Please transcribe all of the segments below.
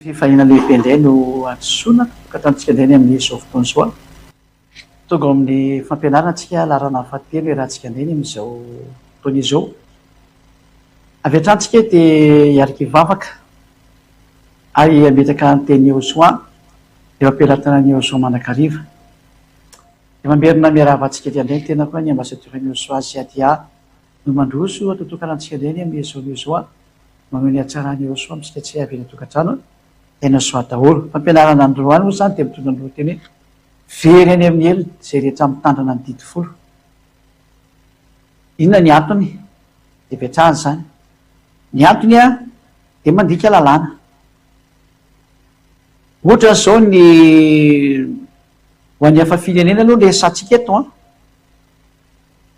Fifahina lehibe indray no antsoina ka tantsika indray ny amin'izao fotoana izao tonga amin'ny fampianarantsika larana fahatelo iarahantsika indray ny amin'izao fotoana izao. Avy hatransika dia hiaraka hivavaka ary ametaka ny teny Josoa dia mampilatana ny Josoa mandrakariva. Dia mamerina miaravantsika dia indray tena koa ny ambasadorany Josoa sy adia no mandroso atotokanantsika indray ny amin'izao Josoa mamehy ny hatsarany Josoa amintsika tsy avy ny tokantrano. Tena soa daholo fampianarana androany moa izany dia mitondra ny teny very any amin'ny elona izay rehetra mitandrina ny didi folo. Inona ny antony? Dia vetrahana izany. Ny antony dia mandika lalàna. Ohatra izao ny ho an'ny hafa firenena aloha resantsika eto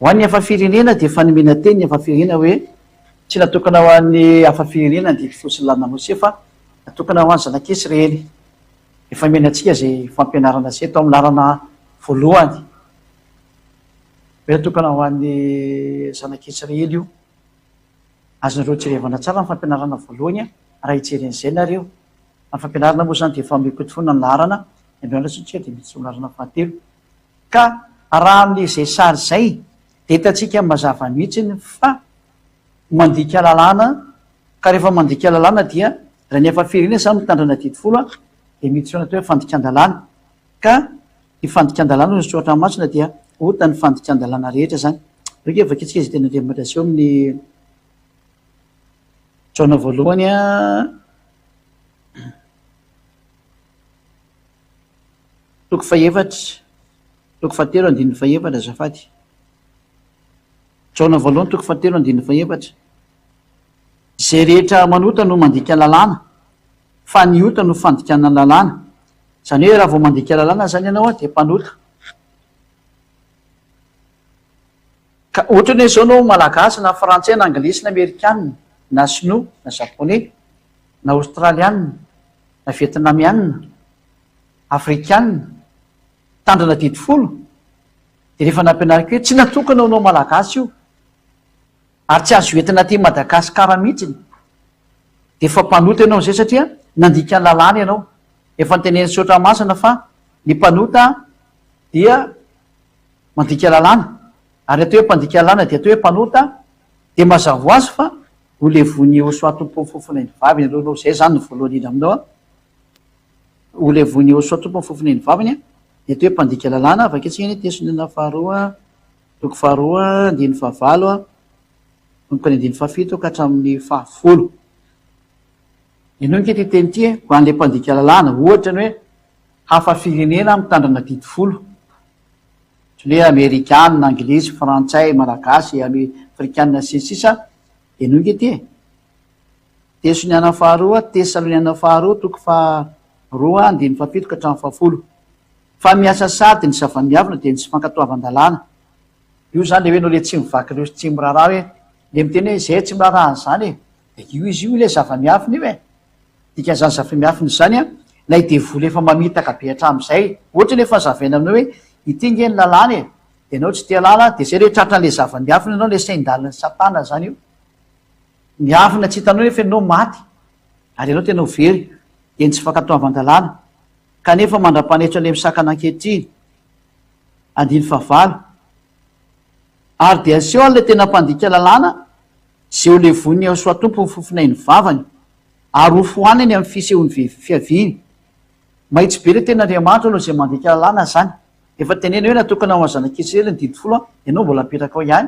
ho an'ny hafa firenena dia fanomena teny ny hafa firenena hoe tsy natokana ho an'ny hafa firenena ny didi folo sy ny lalina Mose fa natokana ho an'ny zanak'Israely. Efa menantsika izay fampianarana sy eto amin'ny lalana voalohany. Hoe natokana ho an'ny zanak'Israely io. Azonareo jerevana tsara ny fampianarana voalohany raha hijeren'izay nareo. Ny fampianarana moa izany dia efa mikoto foana ny larana, androany latsontsika dia miditsy ny larana fahatelo. Ka raha amin'izay sary izay dia hitantsika mazava mihitsy fa mandika lalàna, ka rehefa mandika lalàna dia raha ny hafa firenena izany mitandrina didi folo dia miditsy foana atao hoe fandikan-dalàna. Ka ny fandikan-dalàna no soatra masina dia ohatra ny fandikan-dalàna rehetra izany. Reo vakitsika izay tena Andriamanitra seho amin'ny Jaona voalohany toko fahaefatra, toko fahatelo andininy fahaefatra azafady. Jaona voalohany toko fahatelo andininy fahaefatra. Izay rehetra manota no mandika lalàna, fa ny ota no fandikana lalàna. Izany hoe raha vao mandika lalàna izany ianao dia mpanota. Ka ohatra hoe izao no malagasy na frantsay na anglisy na amerikanina na sinoa na japonais na australiana na vietnamiana afrikanina tandrina didi folo dia rehefa nampianarika hoe tsy natokana ho anao malagasy io ary tsy azo entina aty Madagasikara mihitsy dia efa mpanota ianao izay satria nandika ny lalàna ianao. Efa nitenen'ny soatra masina fa ny mpanota dia mandika lalàna ary atao hoe mpandika lalàna dia atao hoe mpanota dia mazava ho azy fa ho levon'ny Josoa tompon'ny fofona ny vaviny alohanao. Izay izany no voalohany indrindra aminao ho levon'ny Josoa tompon'ny fofona ny vaviny dia atao hoe mpandika lalàna. Vaketsika ny Tesalonina faharoa toko faharoa andininy fahavalo manomboka ny andininy fahafito ka hatramin'ny fahafolo. Inonika ty teny ity ho an'ilay mpandika lalàna ohatra ny hoe hafa firenena mitandrina didi folo. Tsy hoe amerikanina, anglisy, frantsay, malagasy, afrikanina sy ny sisa. Inonika ty Tesaloniana faharoa, Tesaloniana faharoa toko faharoa andininy fahafito ka hatramin'ny fahafolo. Fa miasa sady ny zava-miavina dia ny tsy fankatoavan-dalàna. Io zany le hoe nao le tsy mivaky ireo sy tsy miraharaha hoe le miteny hoe izay tsy miraharaha izany dia io izy io le zava-miafina io dikan'izany zava-miafina izany ilay devoly efa mamitaka be hatramin'izay. Ohatra nefa zavaina aminao hoe ity nge ny lalàna dia ianao tsy tia lala dia izay rehetra tratran'ilay zava-miafina ianao le sain-dalina satana izany io. Miafina tsy hitanao nefa ianao maty ary ianao tena ho very dia ny tsy fankatoavan-dalàna. Kanefa mandra-panetra ilay misakana ankehitriny andiny fahavalo ary dia aseho an'ilay tena mpandika lalàna izay ho levon'ny Josoa tompony fofona ny vavany ary ho fohaniny amin'ny fisehon'ny fiaviany. Mahitsy be ilay tena Andriamanitra aloha izay mandika lalàna izany. Efa tenena hoe natokana ho zanak'Israely ny didi folo ianao mbola apetraka ao ihany.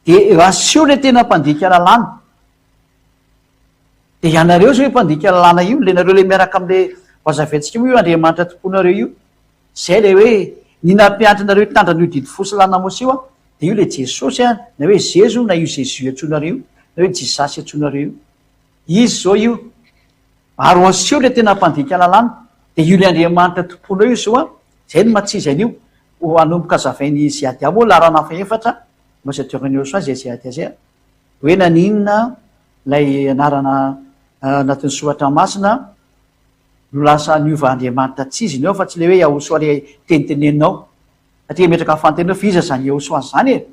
Dia aseho ilay tena mpandika lalàna dia ianareo izao hoe mpandika lalàna io le nareo le miaraka amin'ilay vazaventsika io Andriamanitra tomponareo io. Izay le hoe ny nampianatrinareo hitandrana io didi folo sy lalina Mose io dia io le Jesosy na hoe Jezo na io Jésus antsoinareo na hoe Jesasy antsoinareo. Izy zao io ary ho aseho ilay tena mpandika lalàna dia io le Andriamanitra tomponao io zao izay no matsizan'io ho hanomboka zavainy ziady moa larana faefatra ambasadiorany Josoa izay ziady azy hoe naninona ilay anarana anatin'ny soatra masina no lasa niova Andriamanitra tsiziny ao fa tsy le hoe Josoa le teniteneninao satria metraka afantenao fa iza zany Josoa zany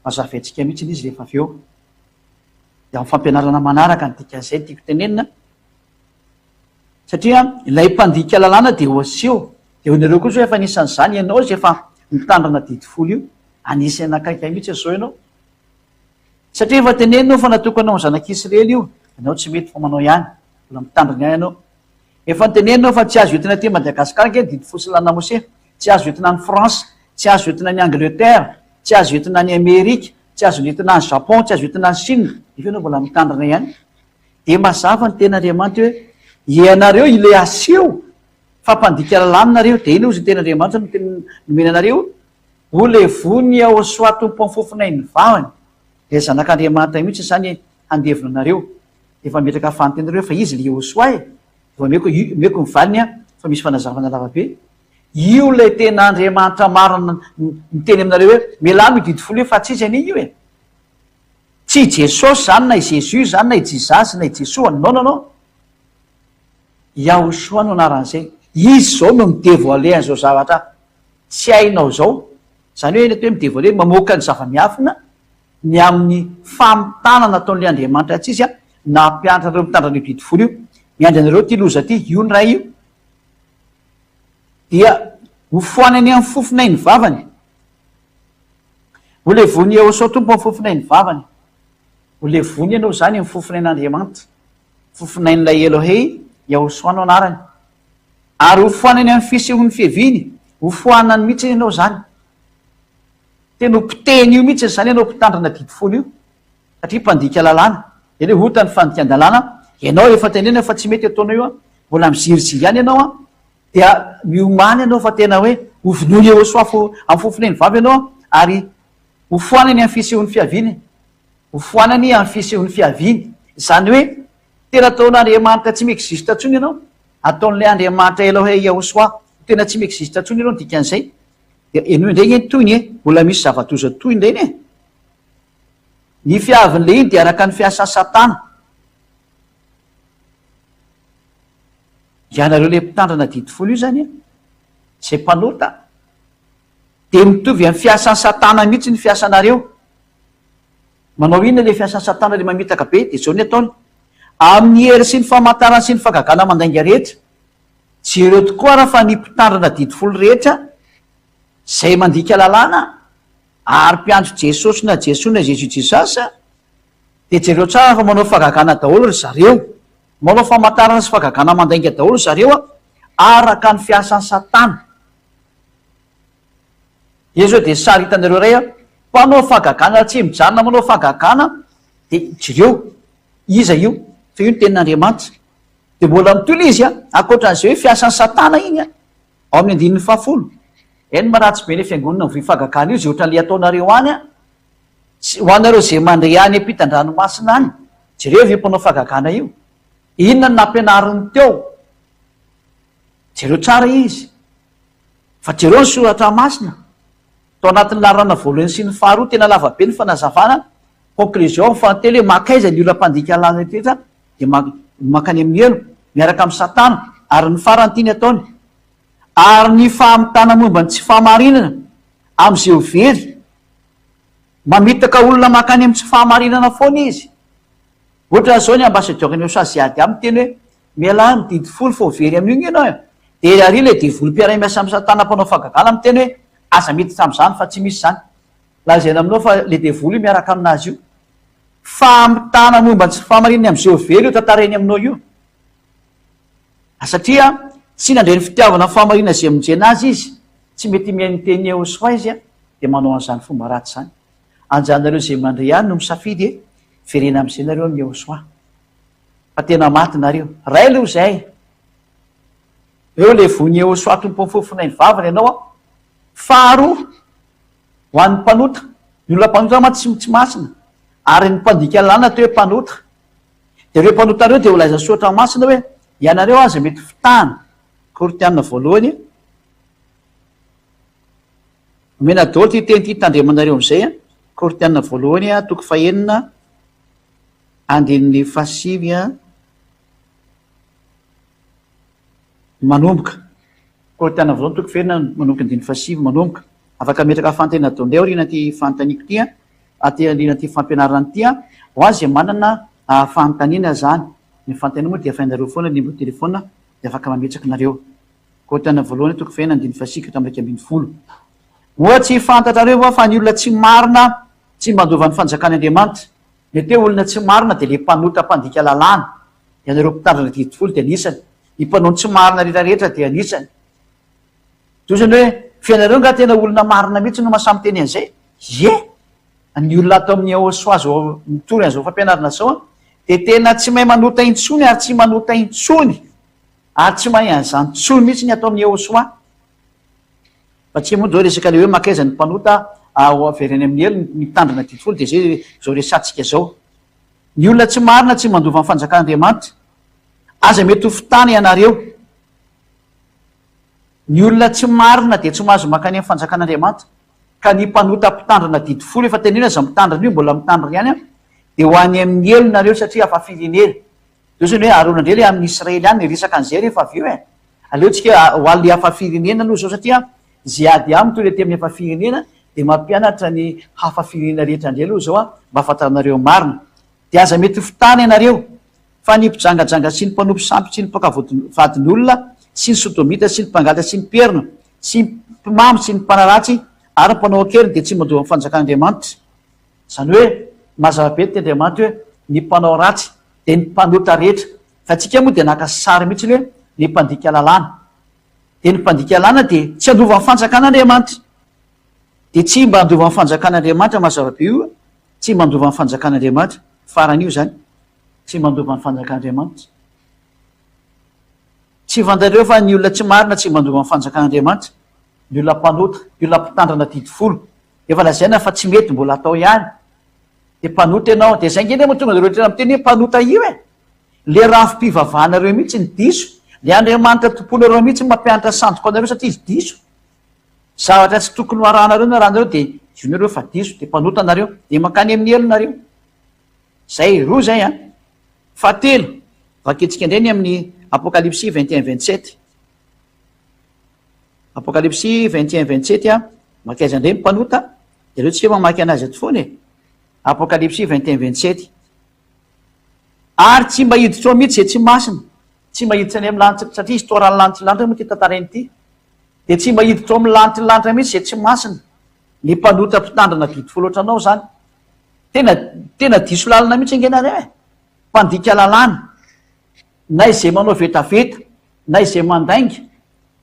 mazavaintsika mihitsy izy rehefa avy eo. Dia amin'ny fampianarana manaraka ny dikan'izay tiako tenenina satria ilay mpandika lalàna de oaseo de onareo koa zao efa anisan'zany ianao zy efa mitandrana didifolo io anisy nakaiky mihitsy zao ianao satria efa teneninao fa natokanao zanak'israely io ianao tsy mety fa manao ihany mbola mitandrana ihany ianao efa nteneninao fa tsy azo entina ty madagasikara ke didifosylana mose tsy azo entina ny France tsy azo entina ny Angleterre tsy azo entina ny Amerika tsy azo entina ny Japon tsy azo entina ny Chine efa ianao mbola mitandrana ihany de mazava ny ten'Andriamanitra hoe ianareo ile aseo fampandika lalàna nareo de iny ozy ten'Andriamanitra nomena anareo ho levony ao soa tompo amin'ny fofonay ny vahany de zanak'Andriamanitra mihitsy zany handevina anareo efa metraka afantenareo fa izy le osoa efa meko mivaliny a fa misy fanazavana lavabe io le tena Andriamanitra marina miteny aminareo hoe melano didifolo fa tsisy an'iny io tsy Jesosy zany na i Jésus zany na i Jizasy na i Jesoa no Yahosoa no anaran'izay izy zao no midevo alehan'zao zavatra tsy hainao zao zany hoe hoe midevo ale mamoaka ny zava-miafina ny amin'ny famitana nataon'le Andriamanitra tsy izy a na mpianatra reo mitandran'io didifolo io miandry anareo ty loza ty io ny ray io dia hofoanany amin'ny fofonay ny vavany ho levony Yahosoa tompo amin'ny fofonay ny vavany ho levony ianao zany amin'ny fofonain'Andriamanitra fofonain'ilay Elohei Yahosoa no anarany ary hofoanany amin'ny fisehoan'ny fihaviny hofoanany mihitsy ianao zany tena mpiteny io mihitsy zany ianao mpitandrana didifolo io satria mpandika lalàna eny hoe hotany fandikan-dalàna ianao efa tenena fa tsy mety ataonao io a mbola miziriziry ihany ianao a dia miomany ianao fa tena hoe hovonoy Yahosoa amin'ny fofonay ny vavy ianao ary hofoanany amin'ny fisehoan'ny fihaviny hofoanany amin'ny fisehoan'ny fihaviny zany hoe tena ataon'Andriamanitra tsy miexiste ntsony ianao ataon'lay Andriamanitra Elohei Yahosoa tena tsy miexiste ntsony ianao dikan'izay de enao indray ny toyny mbola misy zava-doza toy indray ny fiavin'le iny de araka ny fiasan'ny Satana ianareo le mpitandrana didifolo io zany zay mpanota de mitovy amin'ny fiasan'ny Satana mihitsy ny fiasanareo manao inona le fiasan'ny Satana le mamitaka be de zao ny ataony amin'ny hery sy ny famantarana sy ny fagagana mandainga rehetra tsy ireo tokoa raha fa ny mpitandrana didifolo rehetra zay mandika lalàna ary mpiandro Jesosy na Jesoa na Jésus Jisasa de jereo tsara fa manao fagagana daholo ry zareo manao famantarana sy fagagana mandainga daholo zareo a araka ny fiasan'ny Satana e zao de sary hitanareo ray a mpanao fagagana tsy mijanona manao fagagana de jereo iza io fa io ny tenin'Andriamanitra de mbola mitola izy akoatran'izay hoe fiasan'ny Satana iny ao amin'ny andinin'ny fahafolo eny maratsy be ny fiangonana ny vifagagana io zay ohatran'le ataonareo any ho anareo zay mandray any ampitan-dranomasina any jereo ve mpanao fagagana io inona ny nampianariny teo jereo tsara izy fa jereo ny soratra masina tao anatin'ny larana voalohany sy ny faharoa tena lavabe ny fanazavana conclusion fantely hoe makaiza ny olam-pandika lana tetra de makany amin'ny elo miaraka amin'ny Satana ary ny farantiny ataony ary ny fahamitana momba ny tsy fahamarinana am'izay ho very mamitaka olona makany amin'ny tsy fahamarinana foana izy ohatran'izao ny ambasadeur-ny Saziady amin'ny teny hoe mialany didifolo fa ho very amin'io ianao de ary le divolo mpiaray miasa amin'ny Satana mpanao fagagana amin'ny teny hoe aza mety tam'zany fa tsy misy zany lazaina aminao fa le divolo io miaraka aminazy io fahamitana momba ny tsy fahamarinana am'izay ho very io tantareny aminao io satria tsy nandray ny fitiavana ny fahamarinana zay amonjena azy izy tsy mety mihainy teny Yahosoa izy de manao an'izany fomba ratsy zany anjanareo zay mandray any no misafidy verena am'izay nareo amin'ny Yahosoa fa tena maty nareo ray aloha zay eo le vony Yahosoa tompo ny fofonay ny vavany ianao faharoa ho an'ny mpanota ny olona mpanota ma tsy masina ary ny mpandika lalàna teo hoe mpanota de reo mpanota reo de ho laiza soatra masina hoe ianareo aza mety fitahana Kortiana voalohany omena daholo ty teny ty tandremanareo am'izay Kortiana voalohany toko fahenina andin'ny fasivy manomboka Kortiana voalohany toko fahenina manomboka andin'ny fasivy manomboka afaka metraka fantena ataondray rina ty fantaniko ty rina ty fampianarana ty ho azy manana fanontaniana zany ny fantaniana moa dia afainareo foana nimbo telefona de afaka mametsaky nareo kotana voalohany toko fena andiny fasikatra amraika ambiny folo ohatsy fantatrareo va fa ny olona tsy marina tsy mandova ny fanjakan'andriamanitra le te olona tsy marina de le mpanota mpandika lalàna ianareo mpitandrina didifolo de anisany ny mpanao tsy marina rehetrarehetra de anisany tosany hoe fianareo nga tena olona marina mihitsy no masamy teny an'izay ny olona atao amin'ny osoa zao mitory an'izao fampianarina zao de tena tsy mahay manota intsony ary tsy manota intsony ary tsy mahay an'izany tsony mihitsy ny atao amin'ny osoa fa tsy moa zao resaka le hoe makaiza ny mpanota avereny amin'ny elo ny mitandrina didifolo de zay zao resatsika zao ny olona tsy marina tsy mandova ny fanjakan'andriamanitra aza mety ho fitana ianareo ny olona tsy marina de tsy mahazo makany amin'ny fanjakan'andriamanitra ka ny mpanota mpitandrina didifolo efa tenena za mitandrina io mbola mitandrina ihany a de ho any amin'ny elo nareo satria afa firenena dosany hoe aronandre le amin'ny israely any ny resaka an'izay rehefa avy eo aleotsika ho alle hafa firenena aloha zao satria zay ady a mitoy le ty amin'ny hafa firenena de mampianatra ny hafa firenena rehetra ndray aloha zao a mba afantaranareo marina de aza mety fitana ianareo fa ny mpijangajanga sy ny mpanompo sampy sy ny mpakavadin'olona sy ny sotomita sy ny mpangalatra sy ny perina sy ny mpimamy sy ny mpanaratsy ary mpanao akeriny de tsy mandova ny fanjakan'andriamanitra zany hoe mazava-be ty andriamanitra hoe ny mpanao ratsy de ny mpanota rehetra fa tsika moa de naka sary mihitsy hoe ny mpandika lalàna de ny mpandika lalàna de tsy andova ny fanjakan'andriamanitra de tsy mba andova ny fanjakan'andriamanitra mazava-be io tsy mandova ny fanjakan'andriamanitra faran'io zany tsy mandova ny fanjakan'andriamanitra tsy fantareo fa ny olona tsy marina tsy mandova ny fanjakan'andriamanitra ny olona mpanota ny olona mpitandrina didifolo efa lazaina fa tsy mety mbola atao ihany de mpanota ianao de zay ngeny moa tonga de rehetra miteny hoe mpanota io le rafim-pivavahanareo mihitsy ny diso le andriamanitra tomponareo mihitsy mampianatra sandroko anareo satria izy diso zavatra tsy tokony hoarahnareo na rahanareo de zonareo fa diso de mpanota anareo de mankany amin'ny elonareo zay roa zay a fahatelo vaketsika indrany amin'ny apocalypsie 21-27 apocalypsie 21-27 a makaiza indray mpanota de reo tsika mamaky anazy ato foana apocalypsie 21-27 ary tsy mba hiditra ao mihitsy zay tsy masina tsy mba hiditra any amin'ny lanitra satria izy toran'ny lanitrylanitra moa ty tantarainy ity de tsy mba hiditra ao amin'ny lanitrylanitra mihitsy zay tsy masina ny mpanota mpitandrina didifolo ohatranao zany tena diso lalina mihitsy angenareo mpandika lalàna na izay manao vetaveta na izay mandainga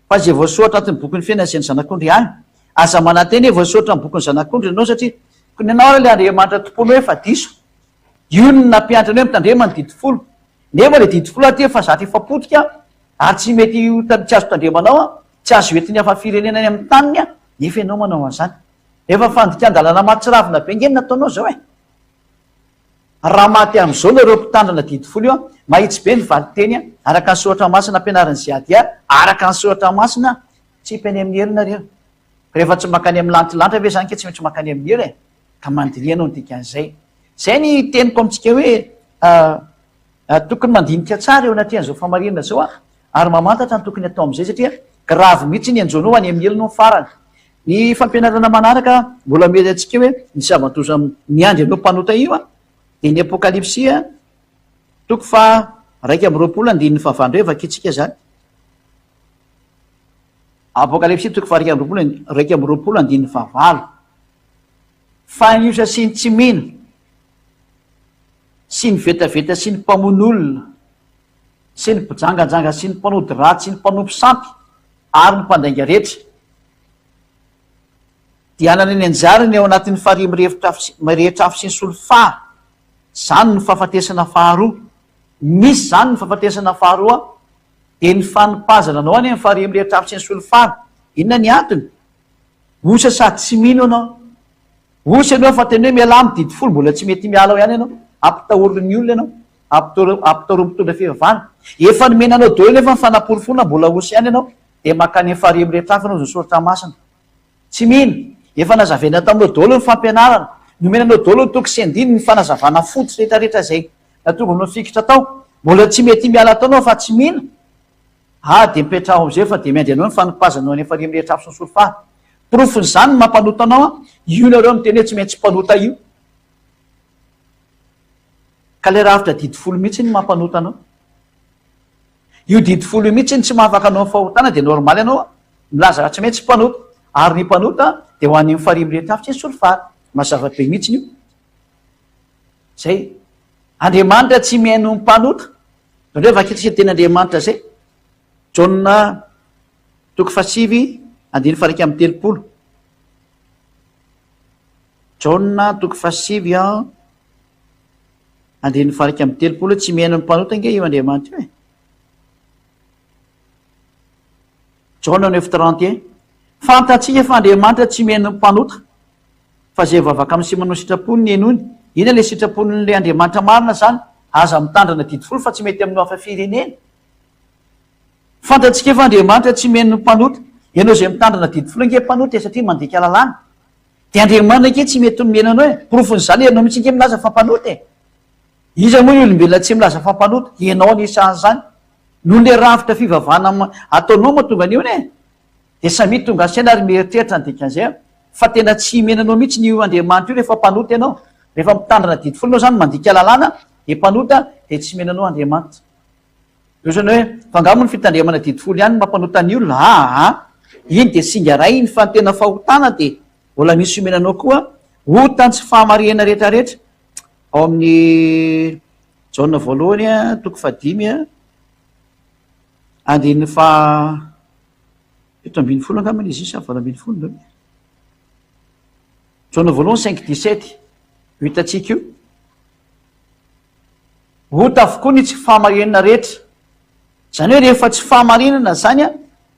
fa zay voasoatra atiny bokyny fiainana zay ny zanak'ondry any aza mananteny hoe voasoatra ny bokyny zanak'ondry anao satria ny anao le andriamanitra tompono hoe fa diso io ny nampiantrany hoe mitandrema ny didifolo nefa le didifolo aty fa zatra efapotika ary tsy mety tsy azo tandremanao a tsy azo etiny hafa firenenany amin'ny taniny a nefa ianao manao an'izany efa fandikan-dalana matsiravina be ngeny nataonao zao raha maty am'izao nareo mpitandrina didifolo io a mahitsy be ny valiteny a araka ny soratra masina ampianarany ziady a araka ny soratra masina tsy mpeny amin'ny elonareo rehefa tsy makany amin'ny lantilanitra ve zany ke tsy maintsy makany amin'ny elo ka mandirianao nydikan'izay zay ny teniko amitsika hoe tokony mandinika tsara eo anatrian'izao famarinana zao a ary mamantatra ny tokony atao am'izay satria gravy mihitsy ny anjonao any amin'ny elonao farany ny fampianarana manaraka mbola mety atsika hoe ny savantoza ny andry anao mpanota io a de ny apocalypsia toko fa raiky am'roapolo andininy favandro eo vakitsika zany apocalypsia toko fa raiky am'roapolo andininy favalo fa niosa sy ny tsy mino sy ny vetaveta sy ny mpamon'olona sy ny mpijangajanga sy ny mpanody raty sy ny mpanompo sampy ary ny mpandainga rehetra dia anany anjarany ao anatin'ny farihy mirehetra afy sy ny solofa zany ny fahafatesana faharoa misy zany ny fahafatesana faharoa de ny fanimpazana anao any amin'ny farihy mirehetra afy sy ny solofa inona ny antony osa sady tsy mino anao osa anao fa teny hoe miala amy didifolo mbola tsy mety miala ao ihany ianao ampitahorony olona ianao ampitahoro mitondra fivavahana efa nomenanao daholo nefa ny fanaporofonina mbola osy ihany ianao de makany amin'ny farihy mirehetra afy anao zay soratra masina tsy mino efa nazavena taminao daholo ny fampianarana nomenanao daholo ny toky sy andiny ny fanazavana fototsy rehetrarehetra zay natonga nao fikitra tao mbola tsy mety miala taonao fa tsy mino de mipetraho am'izay fa de miandry anao ny fanimpazanao any farihy mirehetra afy sy ny solofa profony zany ny mampanota anao a io nareo miteny hoe tsy maintsy mpanota io ka le ravitra didifolo mihitsy ny mampanota anao io didy folo io mihitsy tsy mahafaka anao fahotana de normaly anao milaza tsy maintsy mpanota ary ny mpanota de ho an'ny mifarimy rehetra afitsy ny solofary mazava-be mihitsiny io zay Andriamanitra tsy mihaino mpanota ndreo vakitsika tenyandriamanitra zay Jauna 7:30 Jauna 7:30 tsy mihaino ny mpanota nge io Andriamanitra io Jauna 9:31 fantatsika fa Andriamanitra tsy mihaino ny mpanota fa zay vavaka amin'ny sy manao sitrapony ny enony ina le sitrapon'le Andriamanitra marina zany aza mitandrana didy folo fa tsy mety amin'ny hafa firenena fantatsika fa Andriamanitra tsy mihaino ny mpanota ianao zay mitandrana didy folo nge mpanota satria mandika lalàna de Andriamanitra ke tsy mety mihaino anao e porofon'izany ianao mihitsy nge milaza fa mpanota e iza moa olombelona tsy milaza fa mpanota ianao nisan'zany no le ravitra fivavahana ataonao mahatonga an'io ne de samy tonga saina ary mieritreritra ny dikan'izay fa tena tsy menanao mihitsy ny Andriamanitra io rehefa mpanota ianao rehefa mitandrana didy folo anao zany mandika lalàna de mpanota de tsy menanao Andriamanitra io zany hoe fangamo ny fitandriamana didy folo ihany mampanota ny olona iny de singa ray iny fa tena fahotana de mbola misy omenanao koa otany tsy fahamarihana rehetrarehetra ao amin'ny Jauna 1:5 andiny fa 7:20 angamany izy sa 8:20 Jauna 5:17 hitatsika io ota avokoa ny tsy fahamarinana rehetra zany hoe rehefa tsy fahamarinana zany a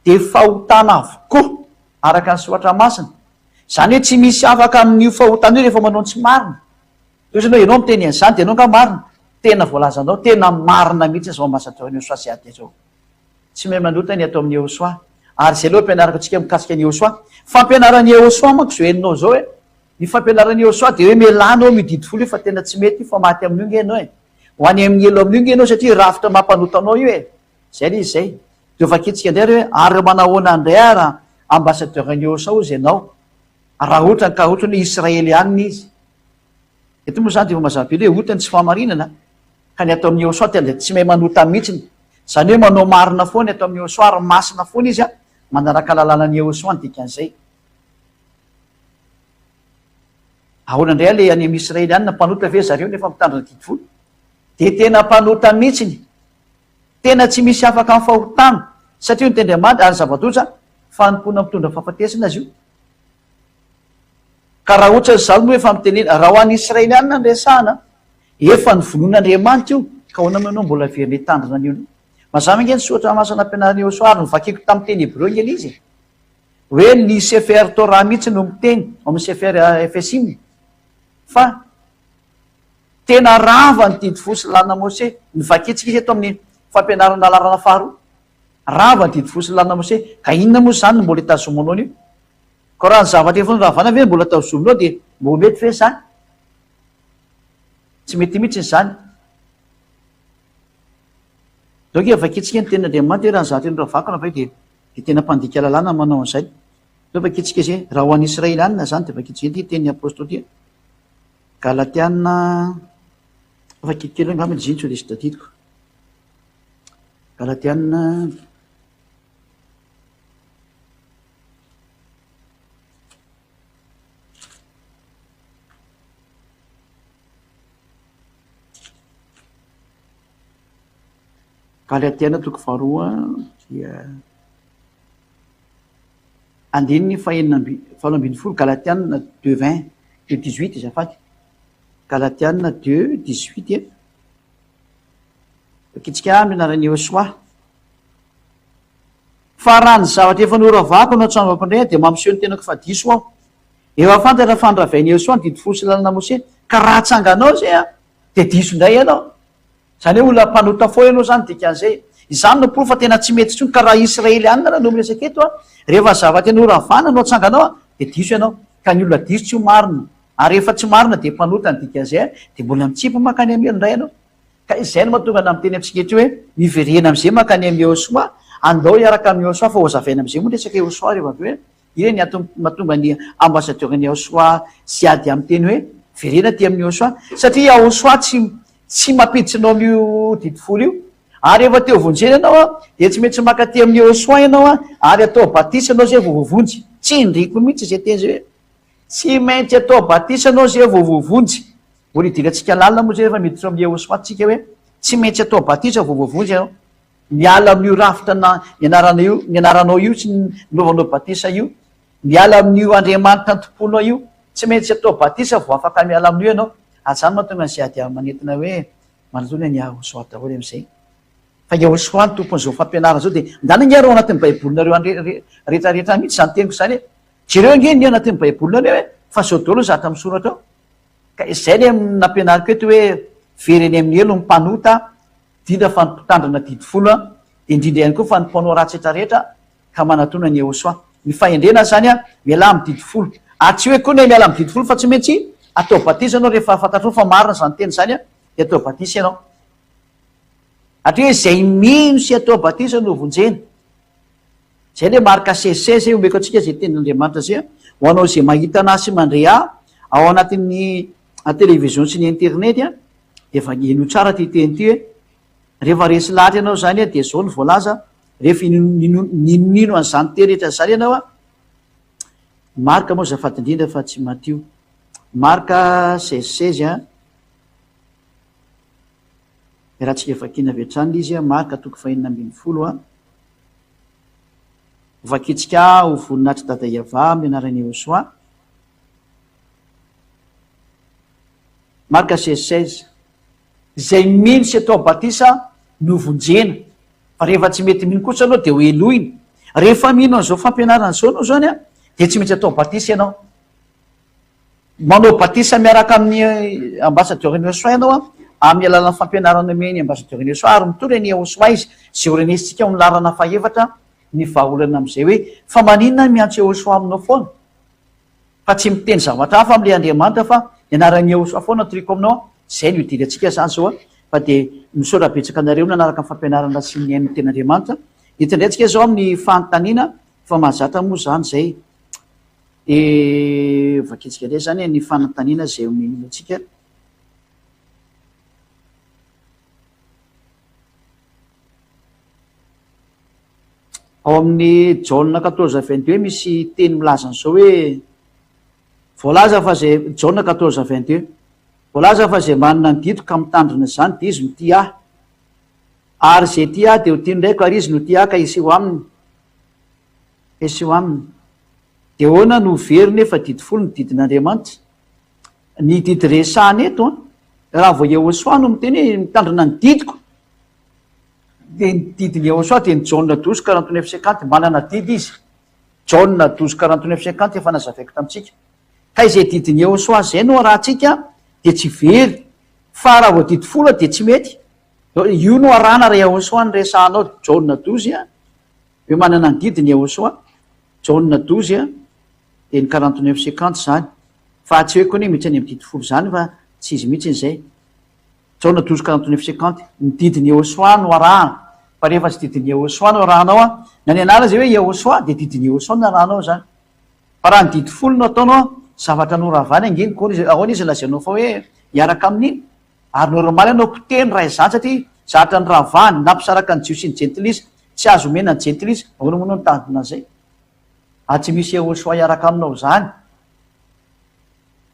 de fahotana avokoa araka ny soatra masina zany hoe tsy misy afaka amin'io fahotana io rehefa manao tsy marina tosanao ianao miteny an'izany de anao nga marina tena voalazanao tena marina mihitsy zao masatra ny Eosoa sy ady zao tsy mahay manota ny atao amin'ny Eosoa ary zay aloha ampianarako antsika mikasika ny Eosoa fampianarany Eosoa manko zo heninao zao hoe ny fampianarany Eosoa de hoe melanao mididy folo io fa tena tsy mety io fa maty amin'io nge ianao e ho any amin'ny elo amin'io nge ianao satria rafitra mampanotanao io e zay le izy zay de vakitsika ndray hoe ary manahoana andray ara ambassadeur-ny Eosoa ozy ianao raha ohatra ka ohatra ny Israely ihany izy eto moa zany de mazava-be hoe otany tsy fahamarinana ka ny atao amin'ny Eosoa tena de tsy mahay manota mihitsiny zany hoe manao marina foana atao amin'ny Eosoa ary masina foana izy a manaraka lalànany Eosoa ny dikan'izay ahoana indray le any amin'ny Israely ihany na mpanota ve zareo nefa mitandrana didy folo de tena mpanota mihitsiny tena tsy misy afaka amin'ny fahotana satria nitendry Andriamanitra ary zava-dotra fanompona mitondra fahafatesana azy io ka raha ohatra zao moa efa mitenena raha ho an'ny Israely ihany nandresahana efa nyvolon'Andriamanitra io ka hoana anao mbola very tandrana an'io mazava nge ny soatra masana ampianarany Eosoa ary novakiko tamin'ny teny Hebreo nge izy hoe ny Sefer Torah mihitsy no miteny amin'ny Sefer Efesim fa tena rava ny didy folo sy lalàna Mose nivakitsika izy eto amin'ny fampianarana lalàna faharoa rava ny didy folo sy lalàna Mose ka inona moa zany no mbola tazomanao an'io ko raha ny zavatra efa noravana ve mbola tazominao de mbo mety ve zany tsy mety mihitsy zany donc vakitsika ny tenin'Andriamanitra hoe raha ny zavatra noravako na va de tena mpandika lalàna manao an'izay do vakitsika zay raha ho an'ny Israely anina zany de vakitsika ty teny apôstôly Galatiana vakikely angamany zintsy le sitatitiko Galatiana Galatiana toko faharoa dia andininy fahalo ambin'ny folo Galatiana 2:20 de 18 zafady Galatiana 2:18 vakitsika ampianarany Eosoa fa raha ny zavatra efa noravako anao trano mampandray de mampiseho ny tenako fa diso aho efa fantatra fa niravain'ny Eosoa ny didy folo sy lalàna Mose ka raha tsanganao zay a de diso indray ianao zany hoe olona mpanota fo ianao zany dikan'izay izany no poro fa tena tsy mety tsony ka raha Israely any na raha no miresaka eto a rehefa zavatra noravana anao tsanganao a de diso ianao ka ny olona diso tsy ho marina ary efa tsy marina de mpanota ny dikan'izay de mbola mitsipa makany amin'ny indray ianao ka izay no mahatonga na miteny amitsika eto hoe miverena am'izay makany amin'ny Eosoa andao hiaraka amin'ny Eosoa fa hozavaina am'izay moa resaka Eosoa rehefa avy hoe ire ny mahatonga ny ambassadeur-ny Eosoa sy ady amin'ny teny hoe verena ty amin'ny Eosoa satria Eosoa tsy mampiditsinao amin'io didy folo io ary efa teo vonjeny ianao a de tsy mety tsy makaty amin'ny Iosoa ianao a ary atao batisa anao zay vovovonjy tsy indriko mihitsy zay teny zay hoe tsy maintsy atao batisa anao zay vovovonjy vola idirantsika lalina moa zay efa miditra amin'ny Iosoa tsika hoe tsy maintsy atao batisa vovovonjy ianao miala amin'io rafitra nianaranao io sy novanao batisa io miala amin'io Andriamanitra antoponao io tsy maintsy atao batisa vo afaka miala amin'io ianao azany mahatonga sy ady manentina hoe manatona ny Iosoa daholo am'izay fa Iosoa ny tompon'izao fampianarana zao de ndanangareo anatin'ny baibolinareo rehetrarehetra mihitsy zany teniko zany hoe jereo nge ny anatin'ny baibolinareo hoe fa zao daholo zatra misoratra ao ka izay le nampianariko eto hoe vereny amin'ny elo mpanota dindra fa nitandrina didifolo a de indrindra ihany koa fa nimpanao ratsetrarehetra ka manatona ny Iosoa ny fahendrena zany a miala amin'ny didifolo tsy hoe koa ne miala amin'ny didifolo fa tsy maintsy atao batisa anao rehefa fantatrao fa marina zany teny zany a de atao batisa ianao atri hoe zay mino sy atao batisa no vonjeny zay le marika 16 omeko atsika zay tenin'Andriamanitra zay ho anao zay mahita anazy sy mandrea ao anatin'ny televizion sy ny internet a de efa ino tsara ty teny ty hoe rehefa resy lahatra ianao zany a de zao ny voalaza rehefa ninonino an'izany teny rehetra zany ianao a marika moa zafady indrindra fa tsy matio marika 16 a raha tsika vakina avetrany izy a marika toko fahinina ambin'ny folo a vakitsika ho voninahitry dada Iava amin'ny anaran'ny Iosoa marika 16 zay mino sy atao batisa no vonjena fa rehefa tsy mety mino kosa anao de ho elohiny rehefa mino an'izao fampianarana zao anao zany a de tsy maintsy atao batisa ianao manao batisa miaraka amin'ny ambassadeur ny Iosoa ianao a amin'ny alalan'ny fampianarana meny ambassadeur ny Iosoa ary mitory ny Iosoa izy zay ho renesitsika ho nilarana fahefatra ny vahaolana am'izay hoe fa maninona miantso Iosoa aminao foana fa tsy miteny zavatra hafa am'le Andriamanitra fa ianaran'ny Iosoa foana triko aminao zay no idirantsika zany zao a fa de misaora betsaka anareo nanaraka ny fampianarana sy ny ain'ny ten'Andriamanitra hitandraitsika zao amin'ny fanontaniana fa mahazatra moa zany zay vakitsika ndray zany ny fanontaniana zay omeny atsika ao amin'ny Jaona 14:22 misy teny milaza an'izao hoe voalaza fa zay Jaona 14:22 voalaza fa zay manana ny dito ka mitandrina zany de izy no ty ahy ary zay ty ahy de ho tiany ndraiky ary izy no ty ahy ka iseho aminy de hoana no veriny efa didifolo ny didin'Andriamanitra ny didy resahany eto a raha vao Iosoa no miteny hoe mitandrina ny didiko de ny didiny Iosoa de ny Jaona 12:49 manana didy izy Jaona 12:49 efa nazavaiko tamitsika ka izay didiny Iosoa zay no arahantsika de tsy very fa raha vao didifolo de tsy mety io no arahana raha Iosoa ny resahanao Jaona 12 a hoe manana ny didiny Iosoa Jaona 12 a de ny 49:50 zany fa tsy hoe koa ne mihitsy any amin'ny didifolo zany fa tsy izy mihitsy n'izay Jaona 12:49 ny didiny Iosoa no arahana fa rehefa tsy didiny Iosoa no arahanao a na ny anara zay hoe Iosoa de didiny Iosoa no arahanao zany fa raha ny didifolo no ataonao zavatra noravany angeny ahoana izy lazainao fa hoe hiaraka amin'iny ary normaly anao poteny ray zany satria zatra ny ravany nampisaraka ny jio sy ny jentilisa tsy azo omena ny jentilisa ahoana moa no nitandrina zay tsy misy Iosoa hiaraka aminao zany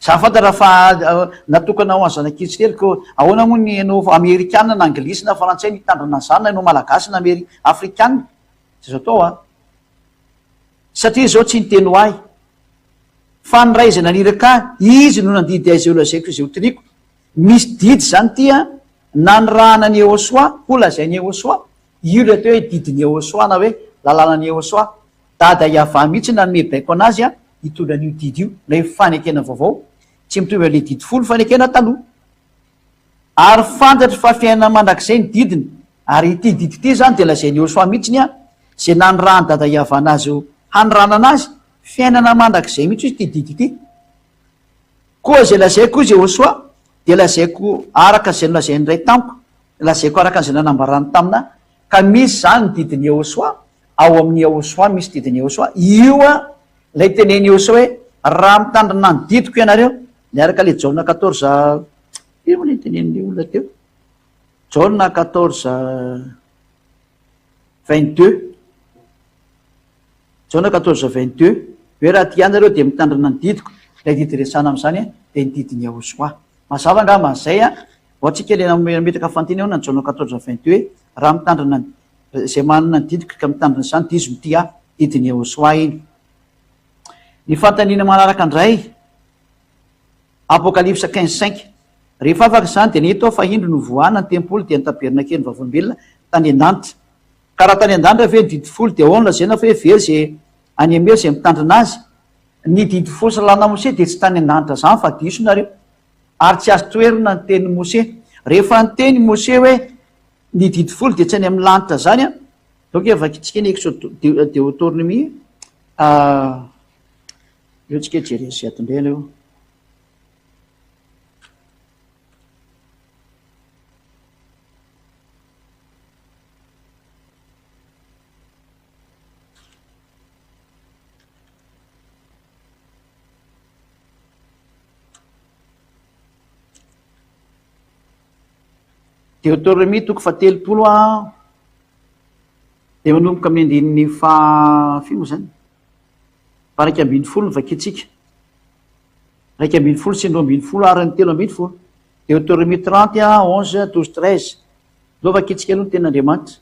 za fantatra fa natokana ho any zanakitsy kely ko ahoana moa ny anao Amerikana na Anglisy na Frantsay nitandrina zany na anao Malagasy na Afrikana zay zao tao a satria zao tsy niteny ho ahy fa ny ray izay naniraka izy no nandidy azy eo lazaiko izay ho tiriko misy didy zany ty a nanyrahana ny Iosoa ho lazainy Iosoa io le atao hoe didiny Iosoa na hoe lalànany Iosoa dada Iava mihitsy nanome baiko anazy a hitondra an'io didy io le fanekena vaovao tsy mitovy ale didifolo fanekena taloha ary fantatry fa fiainana mandrakizay ny didiny ary ity didy ty zany de lazainy Iosoa mihitsiny a zay nanyrahany dada Iava anazy hanyrana anazy fiainana mandrakizay mihitsy izy ty didy ity koa zay lazaiko izy Iosoa de lazaiko araka zay nolazainy ray tamiko lazaiko araka an'izay nanambarany tamina ka misy zany ny didiny Iosoa ao amin'ny Iosoa misy didiny Iosoa io a lay teneny Iosoa hoe raha mitandrina ny didiko ianareo niaraka le Jaona 14 io le tenen'ny olona teo Jaune 14:22. Jaune 14:22. Hoe raha ty anareo de mitandrina ny didiko, ilay didy resana am'izany de ny didiny Yahosoa. Mazava nga mazay ohatsika le metraka fantiny ao na Jaune 14:22 raha mitandrina zay manana ny didiko ka mitandrina zany dizo mity didiny Yahosoa iny. Ny fantanina manaraka andray Apocalypse 15:5. Rehefa afaka zany de nito fa indro no voana ny tempoly de nitaberina kely ny vavolombelona tany an-danitra. Ka raha tany an-danitra fe didy folo de ao lazena fa hoe very zay any ame zay mitandrina azy. Ny didy folo salana Mose de tsy tany an-danitra zany fa diso nareo, ary tsy azo toerina ny teny Mose. Rehefa nyteny Mose hoe ny didy folo de tsy any amin'ny lanitra zany donc vakitsika ny Deutéronomie eo tsika jery sy atondrena eo. Deutéronomie 3:10 de manomboka amin'ny andininy fimo zany fa 2:20 vakitsika 2:20 sy 2:20 ary ny 3:20. Deutéronomie 30:11-12-13 lo vakitsika aloha ny ten'Andriamanitra.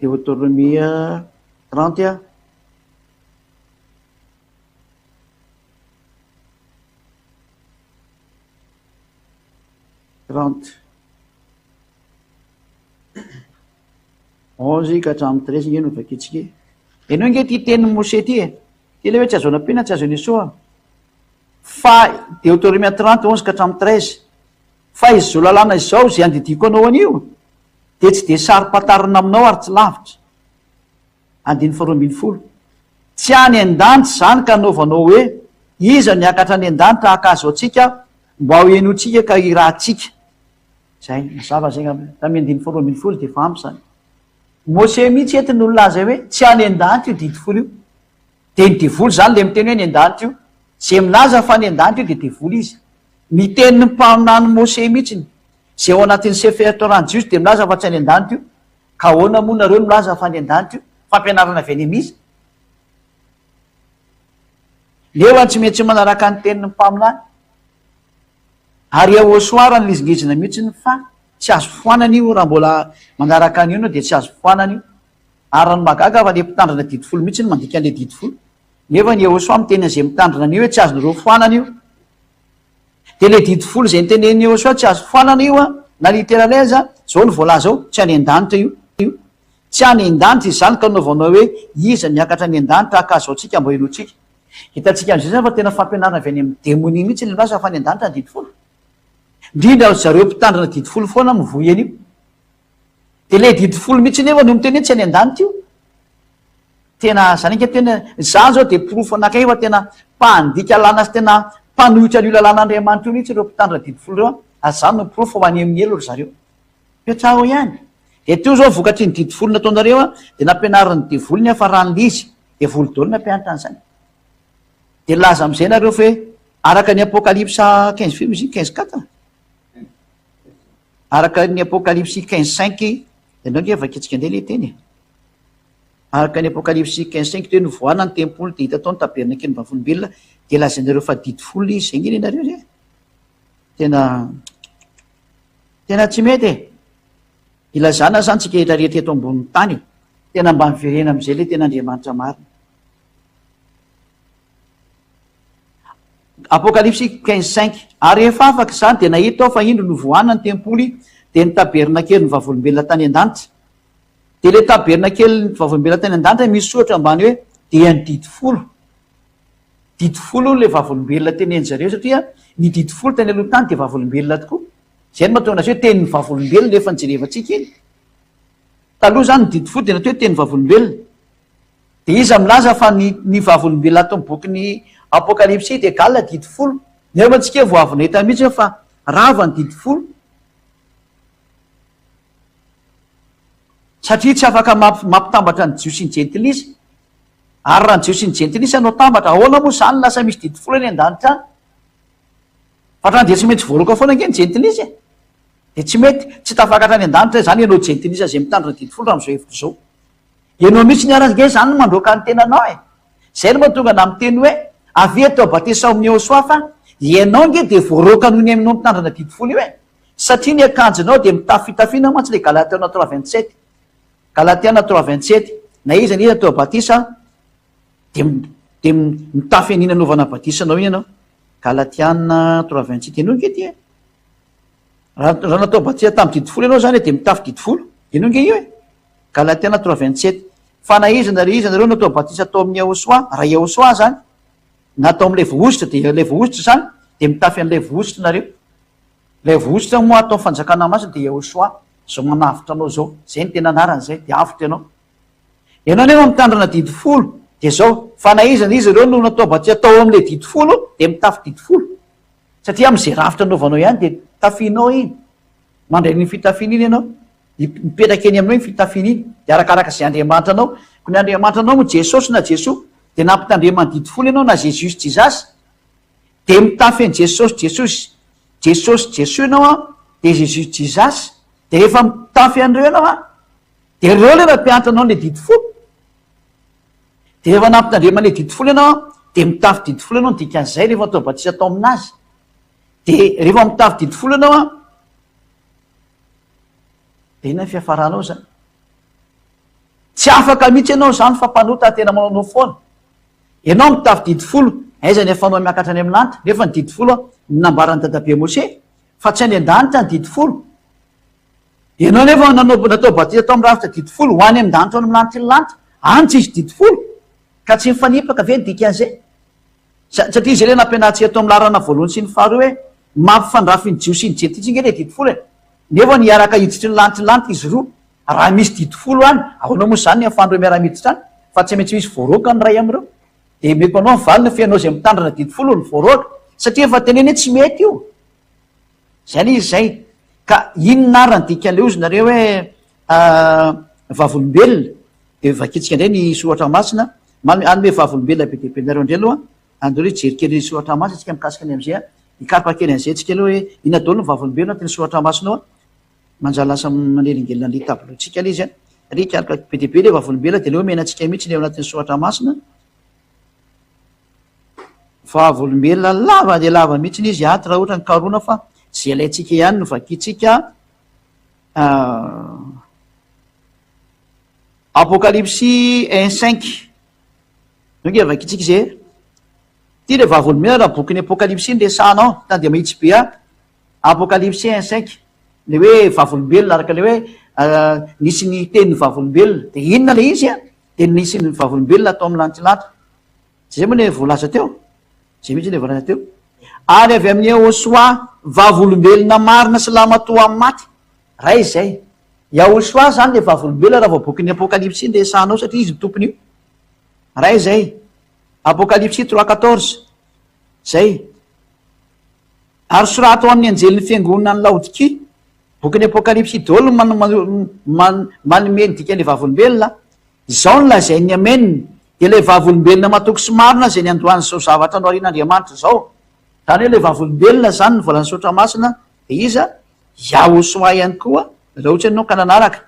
Deutéronomie 30 11 ka hatramin'ny 13 iny no vakitsika. Ianao nge ty teny Mose ty ty le hoe tsy azo anapena tsy azo Esoa. Fa Deutéronomie 30 11 ka hatramin'ny 13 fa izy zao lalàna izao zay andidiko anao anio de tsy de sary-patarina aminao ary tsy lavitra. Andiny 4:20 tsy any an-danitra zany ka anaovanao hoe iza niakatra any an-danitra akazo atsika mba ho enotsika ka irahantsika. Zay mazava zay tamy andiny 4:20 de fa ampy zany. Mose mihitsy ety no laza hoe tsy any an-danitra io didy folo io. De ny divoly zany le miteny hoe ny an-danitra io. Zay milaza fa ny an-danitra io de divoly izy. Ny tenin'ny mpaminany Mose mihitsiny zay ao anatin'ny Sefer Torah jios de milaza fa tsy any an-danitra io. Ka ahoana moa nareo milaza fa ny an-danitra io? Fampianarana avy any amizy. Neoa tsy mety manaraka ny tenin'ny mpaminany. Ary Yahosoa ny lizingizina mihitsiny fa tsy azo foanana io raha mbola manaraka an'io de tsy azo foanana io. Ary ny magaga fa le mpitandrina didy folo mihitsy mandika an'le didy folo. Nefa ny Yahosoa miteny an'izay mitandrina an'io hoe tsy azonareo foanana io. De le didy folo zay nitenen'ny Yahosoa tsy azo foanana io na literaleza zao ny voalaza ao tsy any an-danitra io. Tsy any an-danitra izany ka anaovanao hoe iza niakatra any an-danitra akazo atsika mba enotsika. Hitantsika am'izay zany fa tena fampianarana avy any amin'ny démonie mihitsy ny laza fa any an-danitra ny didy folo. Indrindra zareo mpitandrina didy folo foana mivoy an'io. De le didy folo mihitsy nefa no miteny hoe tsy any an-danitra io. Tena zany nke tena zany zao de profo anakay fa tena mpandika lalàna sy tena mpanohitra an'io lalàn'Andriamanitra io mihitsy ireo mpitandrina didy folo reo azany no profo ho any amin'ny elo ry zareo. Petrao ihany. De teo zao vokatry ny didy folo nataonareo de nampianarany divoliny afa rano lizy de volo dolo nampianatra an'izany. De laza am'izay nareo fe araka ny Apocalypse 15 film izy 15:4. Araka ny Apocalypse 15:5 ianao nge vakitsika andeha le teny. Araka ny Apocalypse 15:5 teo no voana ny tempoly de hita tao ny taberna kely ny vavolombelona de lazanareo fa didy folo izy zay ngeny nareo zay. Tena tsy mety ilazana zany tsika rehetrarehetra eto ambonin'ny tany. Tena mba miverena am'izay le tena Andriamanitra marina. Apocalypse 15:5 ary efa afaka zany de nahita ao fa indro no voana ny tempoly de ny taberna kely ny vavolombelona tany an-danitra. De le taberna kely ny vavolombelona tany an-danitra misy soratra ambany hoe dia ny didy folo. Didy folo le vavolombelona teneny zareo satria ny didy folo tany aloha tany de vavolombelona tokoa. Zay no mahatonga azy hoe tenin'ny vavolombelona efa nijerevantsika iny. Taloha zany ny didy folo de natao hoe teny vavolombelona. De iza milaza fa ny vavolombelona ato amin'ny bokin'ny Apocalypse de galina didy folo. Nefa antsika vao avy nahita mihitsy fa rava ny didy folo. Satria tsy afaka mampitambatra ny jios sy ny jentilisa. Ary raha ny jios sy ny jentilisa anao tambatra ahoana moa zany lasa misy didy folo any an-danitra any. fa trany de tsy mety voaloka foana nge ny jentilisa de tsy mety tsy tafakatra any an-danitra zany ianao jentilisa zay mitandrina didifolo raha am'izao hevitra zao ianao mihitsy ny aran'ge zany no mandroaka ny tenanao e zay no mahatonga na miteny hoe avy eto abatesa amin'ny eosoa fa ianao nge de voaroaka noho ny aminao mitandrina didifolo io e satria ny akanjonao de mitafitafiana mantsy le Galatia 3:27 Galatia 3:27 na izy ny izy atao batisa de mitafy an'iny anaovana batisanao iny ianao Galatia 3:27 ianao nge ty raha natao batisa tamin'ny didifolo ianao zany de mitafy didifolo ianao nge io e Galatia 3:27 fa na izy nareo natao batisa atao amin'ny eosoa raha eosoa zany natao am'le vohositra de le vohositra zany de mitafy an'le vohositra nareo le vohositra moa atao fanjakana masina de eosoa zao manavitra anao zao zay ny tena anarany zay de avitra ianao nefa mitandrina didifolo de zao fa na izy ireo no natao batisa atao am'le didifolo de mitafy didifolo satria am'izay rafitra anaovanao ihany de tafinao iny mandray ny fitafiana iny ianao mipetraka eny aminao iny fitafiana iny de arakaraka zay andriamanitra anao ko ny andriamanitra anao mo jesosy na jesoa de nampitandremany didifolo ianao na jesosy jizasy de mitafy any jesosy ianao a de jesosy jizasy de rehefa mitafy an'ireo ianao a de reo le mampianatra anao le didifolo de rehefa nampitandremany le didifolo ianao a de mitafy didifolo ianao dikan'izay rehefa atao batisa atao aminazy de rehefa mitafy didifolo ianao a de ina ny fiafaranao zany tsy afaka mihitsy ianao zany fa mpanota tena manaonao foana ianao mitafy didifolo aiza ny afanao miakatra any amin'ny lanitra nefa ny didifolo nambarany dadabe Mose fa tsy any an-danitra ny didifolo ianao nefa natao batisa atao amin'ny rafitra didifolo ho any am-danitra ao amin'ny lanitra iny lanitra any tsy izy didifolo ka tsy mifanipaka ve ny dikan'izay satria zay le nampianatsika atao amin'ny larana voalohany sy ny faharoa hoe mampifandrafy ny jiosy ny jentilitsy nge le didifolo e nefa niaraka hiditry ny lanitra lanitra izy roa raha misy didifolo any aonao moa zany ny afandreo miara-miditra any fa tsy maintsy misy voaroaka ny ray am'ireo de meko anao mivalina fianao zay mitandrina didifolo ny voaroaka satria efa teneny hoe tsy mety io zany izy zay ka ino narany dikan'le ozy nareo hoe vavolombelona de vakitsika indray ny soratra masina anome vavolombelona be debe nareo indray aloha andreo hoe jerikely soratra masina tsika mikasika any am'izay a ikarpa kely an'izay tsika aloha hoe ina daholo ny vavolombelona teny soratra masinao a manjary lasa manelingelina ny tablotsika l izy a rikarika be debe le vavolombelona de le hoe menatsika mihitsy ny eo anatin'ny soratra masina vavolombelona lava de lava mihitsy ny izy aty raha ohatra ny karona fa zay alaitsika ihany no vakitsika apocalypsy 1:5 nge vakitsika zay ty le vavolombelona raha boky ny apocalypsy ny resanao tany de mahitsy be a apocalypsy 1:5 le hoe vavolombelona araka le hoe nisy ny tenyny vavolombelona de inona le izy a de nisy ny vavolombelona atao amin'ny lanitylatra zay moa le voalaza teo zay mihitsy le voalaza teo ary avy amin'ny eosoa vavolombelona marina sy lamatoa amin'ny maty raha izy zay eosoa zany le vavolombelona raha vaboky ny apocalypsy ny resanao satria izy tompony io raha izy zay apocalypsy 3:14 zay ary sorato amin'ny anjelin'ny fiangonana ny laodiki boky ny apocalypsy daholo manome ny dikan'le vavolombelona izao ny lazay ny ameniny de le vavolombelona matoko sy marina zay ny andohany zao zavatra no arian'andriamanitra zao zany hoe le vavolombelona zany ny volany sotra masina de iza yaosoa ihany koa raha ohatra anao ka nanaraka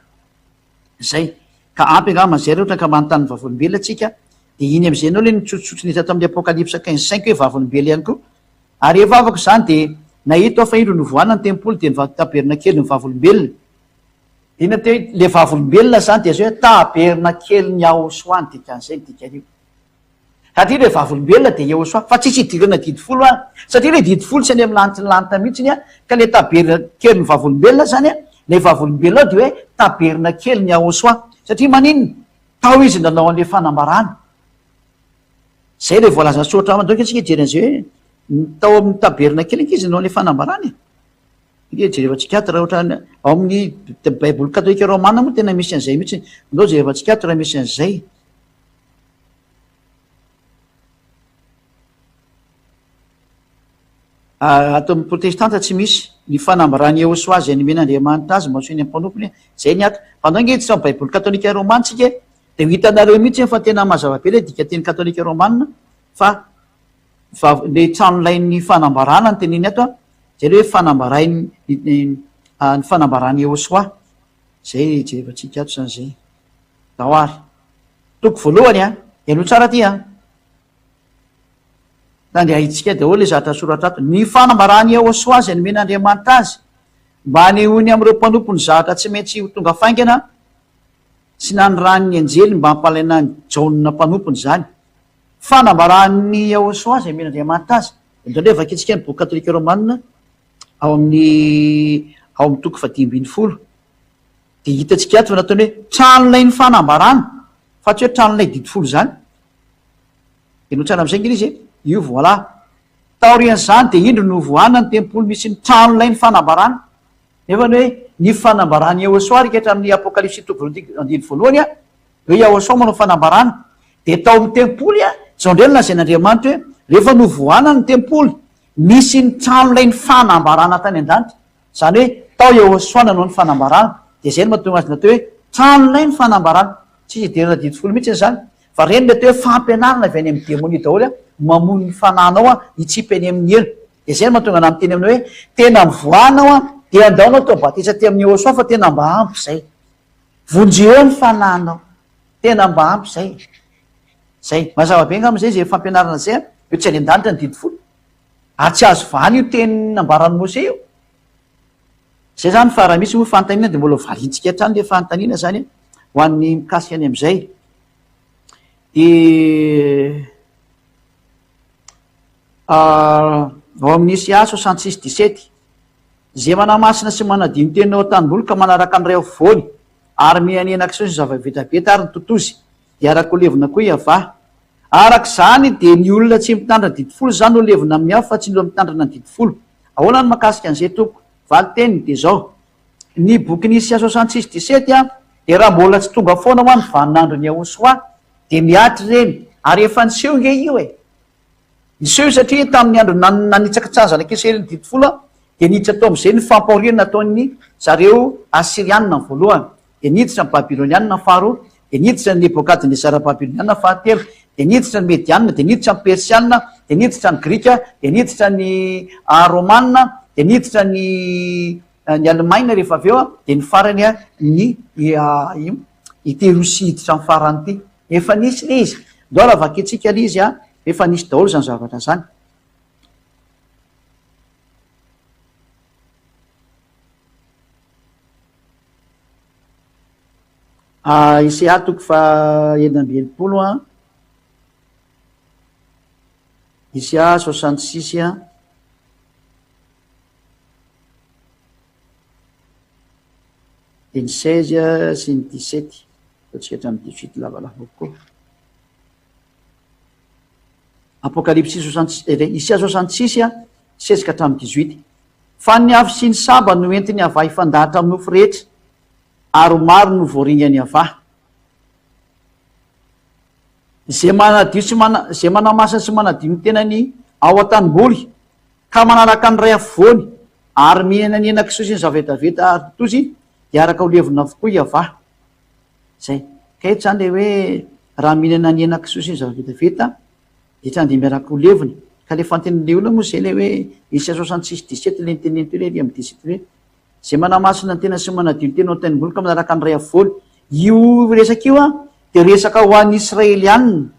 zay ka ampy angama zay reha ohatra ka manontany vavolombelona tsika de iny am'izay anao le nitsotsotsony hita tamin'ny apocalypse 15:5 hoe vavolombelona ihany koa ary efa avako zany de nahito aho fa indro novoana ny tempoly de taberina kely ny vavolombelona ina te hoe le vavolombelona zany de zay hoe taberina kely ny aosoa ny dikan'izay ny dikan'io satria le vavolombelona de eosoa fa tsisy hidirana didifolo any satria le didifolo sy any amin'ny lanitra ny lanitra mihitsiny a ka le taberina kely ny vavolombelona zany a le vavolombelona de hoe taberina kely ny aosoa satria maninona tao izy nanao an'le fanambarana zay le voalaza sotra amandraoka atsika jeren'izay hoe tao amin'ny taberina kely nky izy nanao an'le fanambarany ike jerevatsikatra raha ohatra ao amin'ny baiboly katolika romana moa tena misy an'izay mihitsy ndao jerevatsikatra raha misy an'izay atao amin'ny protestanta tsy misy ny fanambarany eosoa zay ny men'andriamanitra azy maso eny ampanompony zay ny ato fanao nge tsy baiboly katolika romantsika de hitanareo mihitsy fa tena mazava be le dika teny katolika romanina fa le tranolain'ny fanambarana ny teneny ato a zay le hoe fanambarai ny fanambarany eosoa zay jerevantsika ato zany zay dahoary toko voalohany a aloha tsara ty a da nde ahitsika daholo le zatra soratra ato ny fanambarany eosoa zay nomen'andriamanitra azy mba hanehony am'ireo mpanompony zatra tsy maintsy ho tonga faingana sy nanoran'ny anjely mba hampalaina ny jaonina mpanompony zany fanambarany eosoa zay men'andriamanitra azy indrindray vakitsika ny boky katolika romanina ao amin'ny toko 5 de hitatsika ato fa nataony hoe tranolay ny fanambarana fa tsy hoe tranolay 10 zany de no tsara am'izay ngely izy io voilà taorian'izany de indro no voana ny tempoly misy ny tranolay ny fanambarana nefa ny hoe ny fanambarany eosoa rikehatra amin'ny apokalipsy toko 2 a hoe eosoa manao fanambarana de tao amin'ny tempoly a jaondrelona zay n'andriamanitra hoe rehefa no voana ny tempoly misy ny tranolay ny fanambarana tany an-danitra zany hoe tao eosoa nanao ny fanambarana de zay no mahatonga azy natao hoe tranolay ny fanambarana tsisy derina 10 mihitsy ny zany fa reny le atao hoe fampianarana avy any amin'ny demonia daholo a mamono ny fananao a hitsipy any amin'ny elo de zay no mahatonga ana miteny aminao hoe tena mivoanao a de andaonao tao batisa ty amin'ny eosoa fa tena mba ampy zay vonjeo ny fananao tena mba ampy zay mazava be ngam'zay zay fampianarana zay io tsy any an-danitra ny 10 ary tsy azo vany io teny nambarany mose io zay zany fa raha misy ho fantanina de mbola valintsika hatrany le fantanina zany ho an'ny mikasika any am'izay de ao amin'ny Isia 66:17 zay manamasina sy manadino tenao an-tanimboly ka manaraka ny ray voany ary mianena kiso sy zava-betabeta ary ny totozy de araka ho levona koa iava arak' zany de ny olona tsy mitandrana 10 zany ho levona amin'ny hafa fa tsy nilo mitandrana ny 10 ahoana ny makasika an'izay toko valy teniny de zao ny bokyny Isia 66:17 a de raha mbola tsy tonga foana ho any vaninandro ny eosoa de miatry reny ary efa niseho nge io niseho satria tamin'ny andro nanitsaka tsanjana keseriny 10 de niditra tao am'izay ny fampahoriana nataony zareo asirianina ny voalohany de niditra ny babilonianina faharoa de niditra ny nebokadnesara babilonianina fahatelo de niditra ny medianina de niditra ny persianina de niditra ny grika de niditra ny romanina de niditra ny alemaina rehefa avy eo a de ny farany a ny ity rosia hiditra ny farany ity efa nisy le izy doala vakitsika le izy a efa nisy daholo zany zavatra zany Isia toko 9 a Isia 66 a de ny 16 sy ny 17 tatsika hatramy 18 lavalava koa apokalipsy Isia 66 a 16 ka hatramy 18 fa ny avy sy ny saba no entiny ava ifandahatra amin'ny nofo rehetra ary maro no voaringany ava zay manadio zay manamasina sy manadino tenany ao an-tanimboly ka manaraka ny ray avoany ary mihenanena kiso sy ny zavetaveta ary totozy de araka ho levona avokoa iava zay ka eto zany le hoe raha mihinana niena kiso sy ny zavavetaveta de trany de miaraka ho levona ka le fantenile olona moa zay le hoe Isia 66:17 le nyteneny teo le amy 17 hoe zay manamasina ny tena sy manadino tena ao an-tanimboly ka manaraka ny ray avoany io resaka io a de resaka ho an'ny israelianina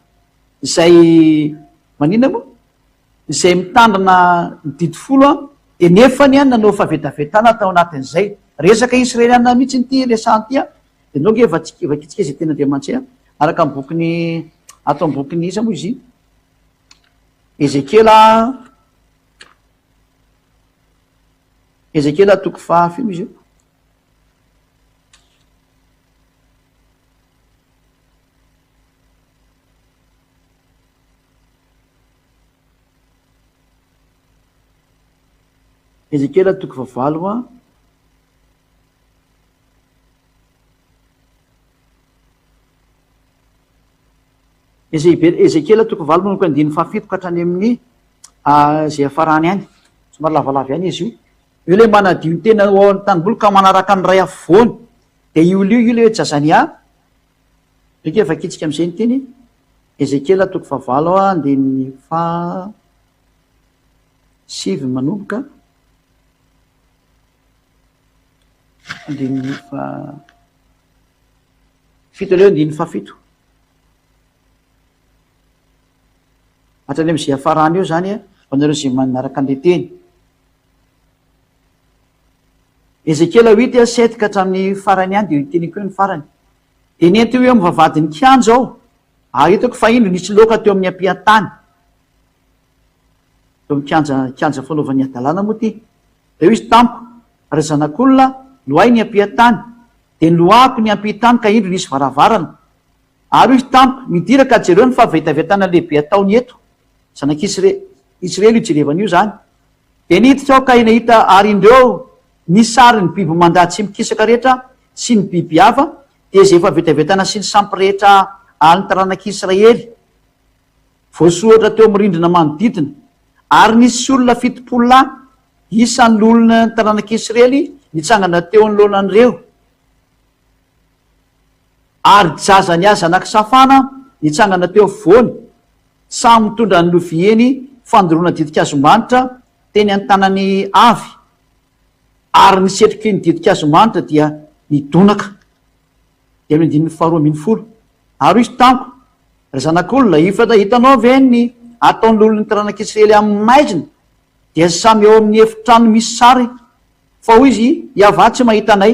zay manina moa zay mitandrana ny 10 a de nefany a nanao fahavetavetana tao anatin'izay resaka israelianina mihitsy nyty resanty a de nao nge vakitsika zay tena andriamantsy a araka amin'ny bokyny ato amin'ny bokyny isa moa izy Ezekela toko 5 io izy io Ezekela toko 9 a Ezekela toko 9 manoko andiny 7 ka hatrany amin'ny zay afarany any somary lavalava any izy io io le manadio ny tena ao an-tanimboly ka manaraka ny ray avoany de iolo io le hoe jazania rika vakitsika am'izay ny teny Ezekela toko 9 a andiny 7 manomboka andinny fito leo andiny fafito hatrany am'izay afarany eo zany a anareo zay manaraka an'le teny Ezekiela 8:7 ka hatramin'ny farany any de teniko eo ny farany de nety eo mivavadiny kianja ao ary hitako fa ino nisy loka teo amin'ny ampiatany teo mikianja fanaovany adalàna moa ty de io izy tampo ary zanak'olona lohay ny ampiatany de loako ny ampitany ka indro nisy varavarana ary io izy tampo midiraka jereo ny fahavetavetana lehibe ataony eto zanak'Israely jerevana io zany de niditra ao ka nahita ary indreo ny sary ny biby mandaty sy mikisaka rehetra sy ny biby hafa de zay fahavetavetana sy ny sampy rehetra any taranak'Israely voasohatra teo amin'ny rindrina manodidina ary nisy olona 70 isan'ny olona ny taranak'Israely nitsangana teo ny lohanan'ireo ary jazany azy zanak'Safana nitsangana teo voany samy mitondra ny lovieny fandoroana didikazomanitra teny an-tanany avy ary nisetriky ny didikazomanitra dia nidonaka de amin'ny andininy 2:20 ary izy tampo ry zanak'olona hitanao ve ny ataon'ny olon'ny taranak'Israely amin'ny maizina dia samy eo amin'ny efitrano misy sary fa hoy izy iava tsy mahita anay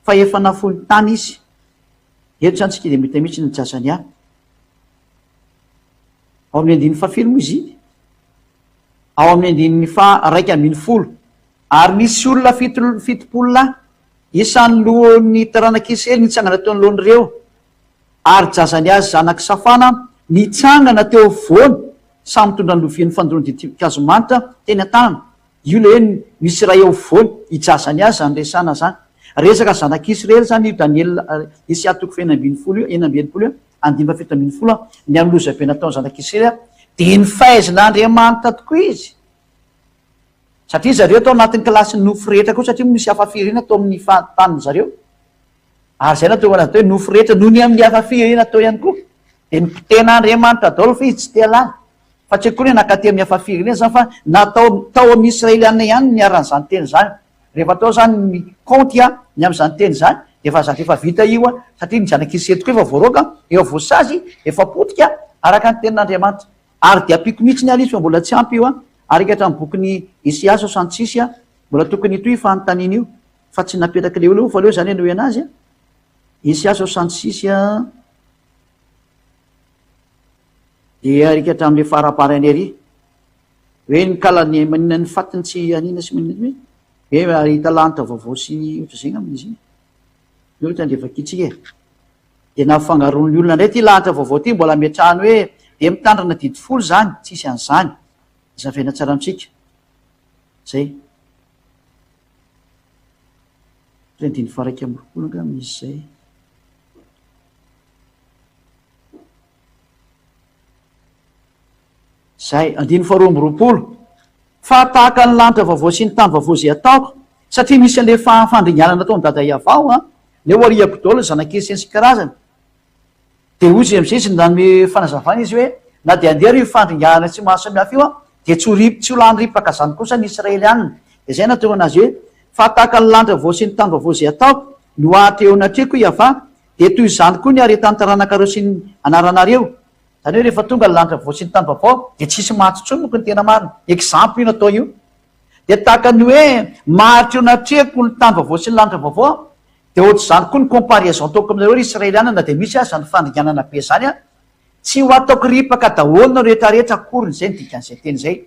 fa efa nafony tany izy eto zany tsika de mety mihitsy ny jazany ahy ao amin'ny andininy 7 moa izy ao amin'ny andininy 1:10 ary nisy olona 70 isan'ny lohan'ny taranak'Israely nitsangana teo ny lohan'ireo ary jazany azy zanak'Safana nitsangana teo voany samy mitondra ny loviany fandoroana didikazomanitra teny an-tanana io le hoe misy ray eo voany hijazany azy zany resana zany resaka zanak'Israely zany io Daniel Isia toko 9:20 io 9:7 ny amlozabe nataony zanak'Israely de ny fahaizan'Andriamanitra tokoa izy satria zareo atao anatin'ny kilasy nofo rehetra koa satria misy afafirina atao amin'ny fahataniny zareo ary zay natao anazy hoe nofo rehetra noho ny amin'ny afafirina atao ihany koa de ny mpiten'Andriamanitra daholo fa izy tsy te alala fa tsy koa ny nakatỳ amin'ny afafirina zany fa natao tao amin'ny Israeliana ihany niaran'izany teny zany rehefa atao zany ny konty ny am'izany teny zany efa zany efa vita io satria ny zanak'Israely tokoa efa voaroaka efa voasazy efa potika araka ny tenin'Andriamanitra ary de ampiko mihitsy ny alizy fa mbola tsy ampy io ary hatrany bokiny Isia 66 mbola tokony itoy fanontaniana io fa tsy napetraka le olo fa leo zany enoe anazy Isia 66 de arika hatramin'le faraparany ary hoe nikalany manina ny fatiny tsy anina sy manina hoe ahita lanitra vaovao sy ohatra zegny amin'izy io ohatra ndre vakitsika de nafangaron'ny olona ndray ty lanitra vaovao ty mbola metrahany hoe de mitandrana didi 10 zany tsisy an'izany zavena tsara amitsika zay rendiny faraika am'roapolo nga misy zay zay 2:20 fa tahaka ny lanitra vaovao sy ny tany vaovao zay ataoko satria misy an'le fandringanana nataony dada iavao le oariako daholo zanak'Israely sy karazany de ozy am'izay izy nandany fanazavana izy hoe na de andeha io fandringana tsy mahasamihafa io de tsy holanyripaka zany kosa ny Israelianina de zay natao anazy hoe fa tahaka ny lanitra vaovao sy ny tany vaovao zay ataoko no ahatra eo anatreko iava de toy izany koa ny aretan'ny taranakareo sy ny anaranareo zany hoe rehefa tonga ny lanitra vaovao sy ny tany vaovao de tsisy mahatsotsony moko ny tena marina exemple io natao io de tahaka ny hoe maharitra eo anatreko ny tany vaovao sy ny lanitra vaovao de ohatra zany koa ny comparaison ataoko aminareo ry Israelianina de misy zany fandringanana be zany tsy ho ataoko ripaka daholo rehetrarehetra akoriny zay nidikan'izay teny zay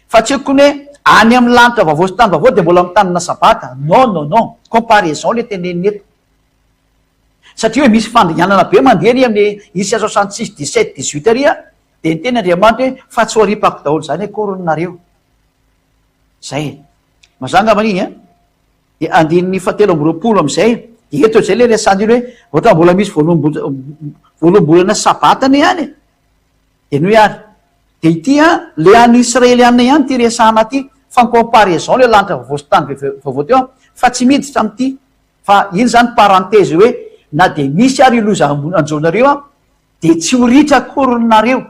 fa tsy koa hoe any amin'ny lanitra vaovao sy tany vaovao de mbola mitanina sabata non comparaison le teneniny eto satria hoe misy fandringanana be mandeha ny amin'ny Isia 66 17 18 ary de ny teny Andriamanitra hoe fa tsy ho aripako daholo zany akorinareo zay mazanga maniny de andininy 7:20 am'izay de eto zay le resany hoe ohatra mbola misy voalombolana sabatany ihany de no ary de ity le any Israelianina ihany ty resana ty fa ny comparaison le lanitra vaovao sy tany vaovao teo fa tsy miditra am'ty fa iny zany parenthèse hoe na de misy ary iloza anjonareo de tsy ho ritra akorinareo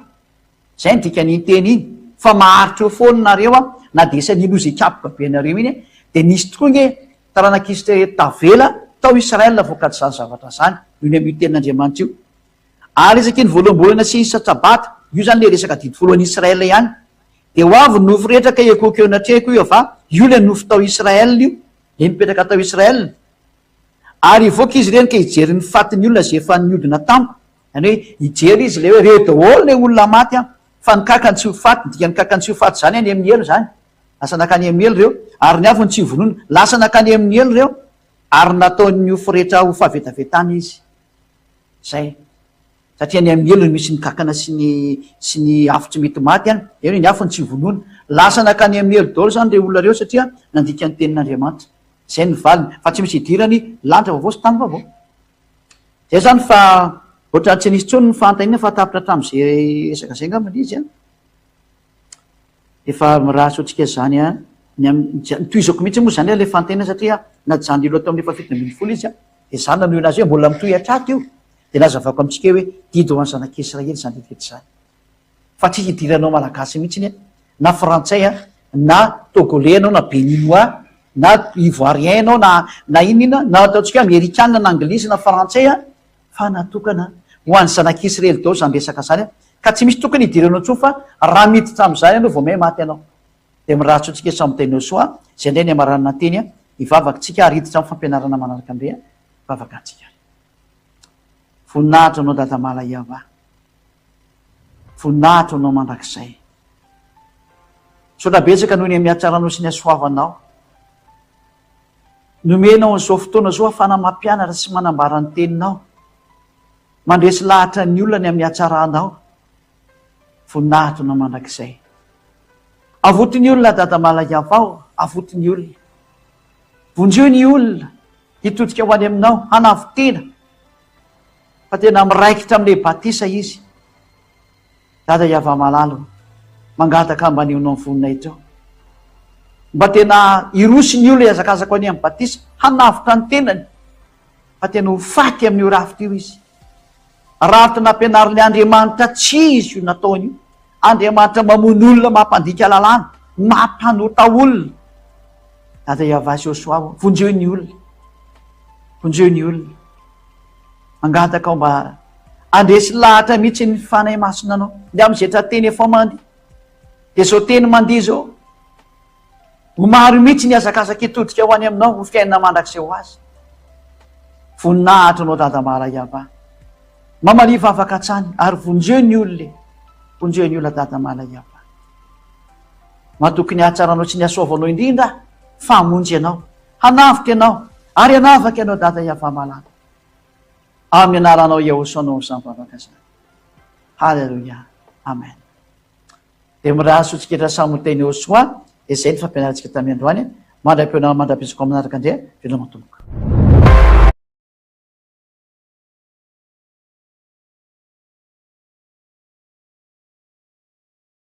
zay ny dikan'iny teny iny fa maharitra eo foanareo na de isan'ny iloza ikapoka be nareo iny de nisy tokoa nge taranak'izy tavela tao Israel voakady zany zavatra zany io ny amin'io tenin'Andriamanitra io. Ary resaky ny voaloham-bolana sy isa-tsabata io zany le resaka didy voalohany Israel ihany. De ho avy ny nofo rehetra ka ekokeo natrehiko io ava io le nofo tao Israel io le mipetraka tao Israel. Ary ivoaka izy ireny ka hijery ny fatin'ny olona zay efa niodina tamiko, zany hoe hijery izy le hoe rehetra olo le olona maty fa nikakany tsy ho faty, dika nikakany tsy ho faty zany any amin'ny elo zany, lasa nakany amin'ny elo reo, ary ny avy ny tsy vonona lasa nakany amin'ny elo reo, ary nataony ofo rehetra ho fahavetavetana izy zay, satria ny amin'ny elo misy nikakana sy ny afo tsy mety maty any, eny ny afo ny tsy vonona, lasa nakany amin'ny elo daholo zany le olona reo satria nandika ny tenin'Andriamanitra. Zay ny valiny, fa tsy misy idirany lanitra vaovao sy tany vaovao. Zay zany fa ohatrany tsy nisy tsony ny fantaniana fa tapitra hatramin'izay resaka zay angambany izy efa mirahatsy otrika zany toizako mihitsy moa zany le fantaniana satria najany ilo atao amin'ny efa 7 izy de zany nanoy anazy hoe mbola mitohy atraty io de lazavako amitsika hoe didy ho any zanak'Israely zany leteto zany fa tsy hidiranao malagasy mihitsy iny na frantsay na togolais anao na béninois na ivoirien anao na inina na ataotsika amerikana na anglisy na frantsay fa natokana ho any zanak'Israely dao zany resaka zany ka tsy misy tokony hidiranao tso fa raha miditra am'izany anao vao may maty anao. De mirahatsy otsika samitainao soa zay ndray ny amaranina teny ivavaka tsika ary hiditra amin'ny fampianarana manaraka andre vavaka atsika. Voninahitra anao dada Malaiava, voninahitra anao mandrakizay, sotra betsaka noho ny amiatsaranao sy ny asoavanao, nomenao an'izao fotoana zao afana mampianatra sy manambara ny teninao, mandresy lahatra ny olona ny amin'ny atsaranao, voninahitra anao mandrakizay. Avotiny olona dada Malaiava ao, avotiny olona, vonjeo ny olona hitodika ho any aminao hanavitena fa tena miraikitra amin'le batisa izy. Dada Iava Malalo mangataka mba neonao ny vonina ito mba tena irosy ny olona iazakazako any amin'ny batisa hanavitra ny tenany fa tena ho faty amin'io rafitra io izy. Rafitra nampianarin'le Andriamanitra tsy izy io nataony io, Andriamanitra mamono olona mampandika lalàna, mampanota olona. Dada Iava Sosoa vonjeo ny olona, vonjeo ny olona, mangataka ao mba andresy lahatra mihitsy ny fanahy masina anao de am'izay trateny efa mandy de zao teny mandia zao ho maro mihitsy ny azakazaka hitodika ho any aminao ho fiainana mandrakizay ho azy. Voninahitra anao dada Malaiava, mamaliva afaka hatrany ary vonjeo ny olona, vonjeo ny olona dada Malaiava, matokony hatsaranao tsy ny asoavanao indrindra famonjy ianao, hanavika ianao ary hanavaka ianao dada Iava Malalo amin'ny anaranao Iahosoanao izany vavaka zany. Halleluia, amen. De mirahatsy otsika samy teny Iahosoa izay ny fampianarantsika tamin'ny androany mandram-pionana mandram-pitsiko amin'ny manaraka andre veloma tomboka.